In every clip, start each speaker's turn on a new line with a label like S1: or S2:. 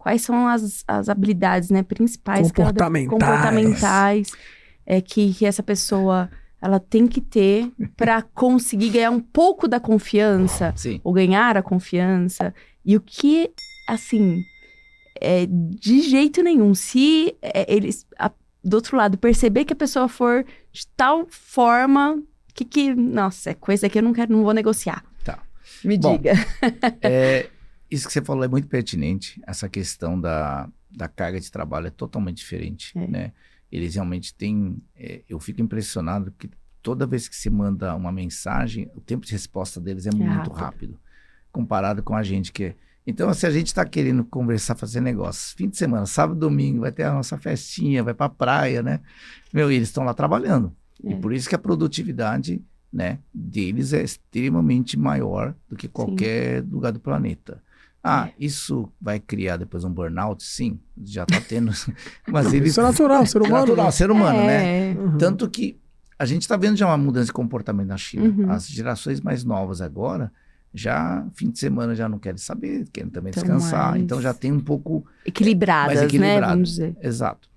S1: quais são as habilidades, né, principais comportamentais que essa pessoa ela tem que ter para conseguir ganhar um pouco da confiança,
S2: Sim.
S1: ou ganhar a confiança. E o que, assim, de jeito nenhum, se eles, do outro lado, perceber que a pessoa for de tal forma nossa, é coisa que eu não vou negociar.
S2: Tá.
S1: Me diga.
S2: Isso que você falou é muito pertinente. Essa questão da carga de trabalho é totalmente diferente, né? Eles realmente têm... eu fico impressionado porque toda vez que se manda uma mensagem, o tempo de resposta deles é muito rápido. Comparado com a gente que... Então, se a gente está querendo conversar, fazer negócios, fim de semana, sábado, domingo, vai ter a nossa festinha, vai para a praia, né? Eles estão lá trabalhando. E por isso que a produtividade, né, deles é extremamente maior do que qualquer lugar do planeta. Isso vai criar depois um burnout? Sim, já está tendo. Mas
S3: isso é natural, ser humano.
S2: Natural, ser humano, né? Tanto que a gente está vendo já uma mudança de comportamento na China. As gerações mais novas agora, já fim de semana já não querem saber, querem também descansar. Então já tem um pouco...
S1: Equilibradas, né? Vamos dizer.
S2: Exato.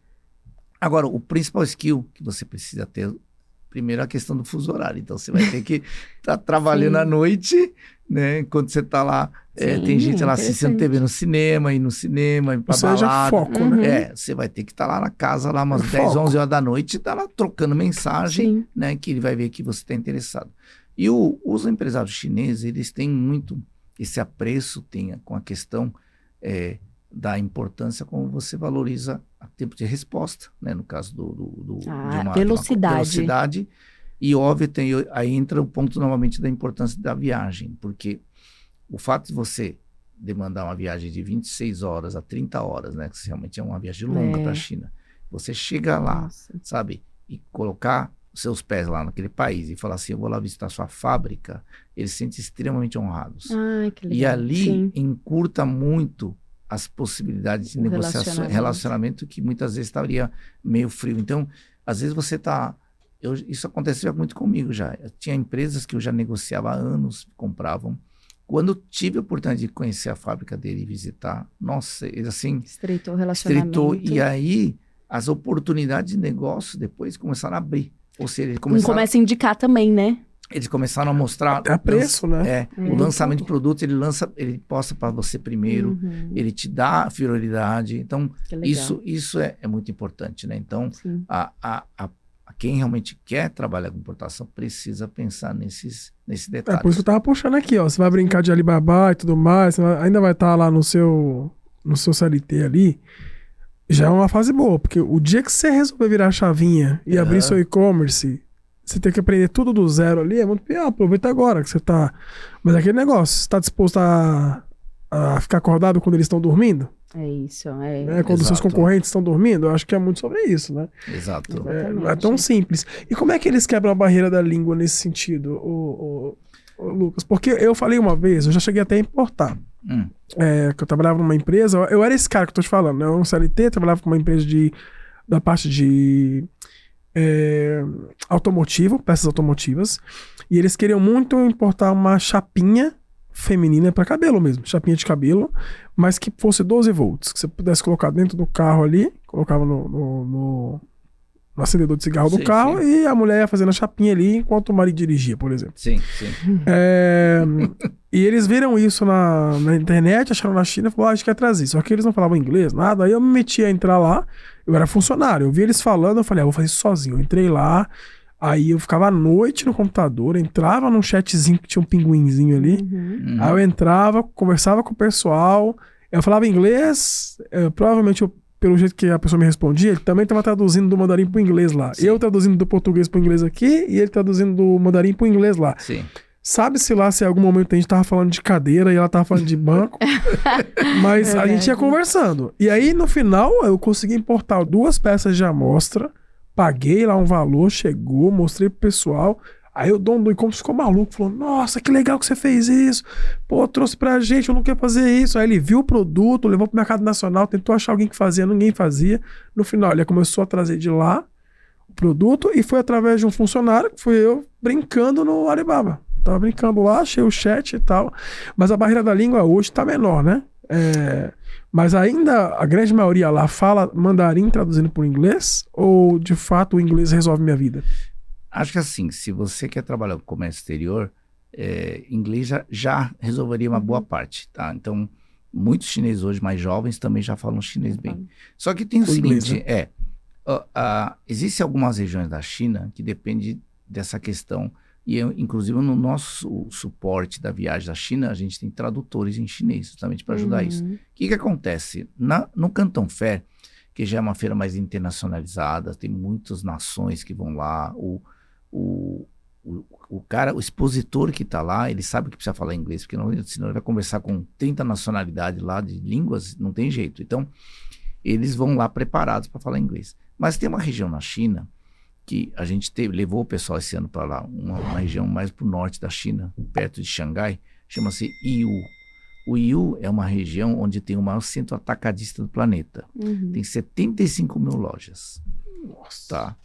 S2: Agora, o principal skill que você precisa ter, primeiro, é a questão do fuso horário. Então, você vai ter que estar trabalhando à noite, né? Enquanto você está lá, tem gente lá assistindo TV no cinema, ir pra balada.
S3: Seja foco, né?
S2: Você vai ter que estar lá na casa, lá umas 10, 11 horas da noite, e tá lá trocando mensagem, né? Que ele vai ver que você está interessado. E os empresários chineses, eles têm muito esse apreço com a questão da importância como você valoriza o tempo de resposta, né? No caso de uma velocidade. E óbvio, aí entra o ponto novamente da importância da viagem, porque o fato de você demandar uma viagem de 26 horas a 30 horas, né? Que realmente é uma viagem longa para a China. Você chega lá, sabe? E colocar seus pés lá naquele país e falar assim, eu vou lá visitar sua fábrica, eles se sentem extremamente honrados.
S1: Que legal.
S2: E ali encurta muito as possibilidades de negociação, relacionamento que muitas vezes estaria meio frio. Então, às vezes você está... Isso acontecia muito comigo já. Eu tinha empresas que eu já negociava há anos, compravam. Quando tive a oportunidade de conhecer a fábrica dele e visitar, nossa, eles assim...
S1: Estreitou o relacionamento.
S2: E aí, as oportunidades de negócio depois começaram a abrir. Ou seja, ele
S1: começa a indicar também, né?
S2: Eles começaram a mostrar...
S3: Até preço, né?
S2: O lançamento de produto, ele posta para você primeiro, ele te dá a prioridade. Então, isso é muito importante, né? Então, quem realmente quer trabalhar com importação precisa pensar nesses detalhes.
S3: É por isso que eu tava puxando aqui, ó. Você vai brincar de Alibaba e tudo mais, ainda vai estar lá no seu CLT ali. Já é uma fase boa, porque o dia que você resolver virar a chavinha e abrir seu e-commerce, você tem que aprender tudo do zero ali, é muito pior. Aproveita agora que você tá... Mas é aquele negócio, você tá disposto a ficar acordado quando eles estão dormindo?
S1: É isso,
S3: quando os seus concorrentes estão dormindo, eu acho que é muito sobre isso, né?
S2: Exato.
S3: Não é tão simples. E como é que eles quebram a barreira da língua nesse sentido, Lucas? Porque eu falei uma vez, eu já cheguei até a importar. Que eu trabalhava numa empresa, eu era esse cara que eu tô te falando, né? Eu era um CLT, trabalhava com uma empresa da parte de automotivo, peças automotivas, e eles queriam muito importar uma chapinha feminina para cabelo mesmo, chapinha de cabelo, mas que fosse 12 volts, que você pudesse colocar dentro do carro ali, colocava no acendedor de cigarro do carro, e a mulher ia fazendo a chapinha ali enquanto o marido dirigia, por exemplo.
S2: Sim.
S3: E eles viram isso na internet, acharam na China e falaram, a gente quer trazer. Só que eles não falavam inglês, nada. Aí eu me meti a entrar lá, eu era funcionário, eu vi eles falando, eu falei, vou fazer isso sozinho. Eu entrei lá, aí eu ficava à noite no computador, entrava num chatzinho que tinha um pinguinzinho ali, aí eu entrava, conversava com o pessoal, eu falava inglês, provavelmente pelo jeito que a pessoa me respondia, ele também estava traduzindo do mandarim para o inglês lá. Sim. Eu traduzindo do português para o inglês aqui, e ele traduzindo do mandarim para o inglês lá.
S2: Sim.
S3: Sabe-se lá se em algum momento a gente tava falando de cadeira e ela tava falando de banco, mas a gente ia conversando. E aí, no final, eu consegui importar 2 peças de amostra, paguei lá um valor, chegou, mostrei pro pessoal. Aí o dono do e-commerce ficou maluco, falou, nossa, que legal que você fez isso. Pô, trouxe pra gente, eu não quero fazer isso. Aí ele viu o produto, levou pro mercado nacional, tentou achar alguém que fazia, ninguém fazia. No final, ele começou a trazer de lá o produto e foi através de um funcionário, que fui eu, brincando no Alibaba. Tava brincando lá, achei o chat e tal. Mas a barreira da língua hoje tá menor, né? Mas ainda a grande maioria lá fala mandarim traduzindo por inglês? Ou de fato o inglês resolve minha vida?
S2: Acho que assim, se você quer trabalhar com comércio exterior, inglês já resolveria uma boa parte, tá? Então, muitos chineses hoje mais jovens também já falam chinês bem. Só que tem o seguinte,
S3: inglês, né?
S2: Existem algumas regiões da China que depende dessa questão. E inclusive no nosso suporte da viagem da China, a gente tem tradutores em chinês, justamente para ajudar isso. O que acontece? No Canton Fair, que já é uma feira mais internacionalizada, tem muitas nações que vão lá, o expositor que está lá, ele sabe que precisa falar inglês, porque senão ele vai conversar com 30 nacionalidades lá de línguas, não tem jeito. Então, eles vão lá preparados para falar inglês. Mas tem uma região na China que a gente levou o pessoal esse ano para lá, uma região mais para o norte da China, perto de Xangai, chama-se Yiwu. O Yiwu é uma região onde tem o maior centro atacadista do planeta. Tem 75 mil lojas.
S3: Nossa.
S2: Tá?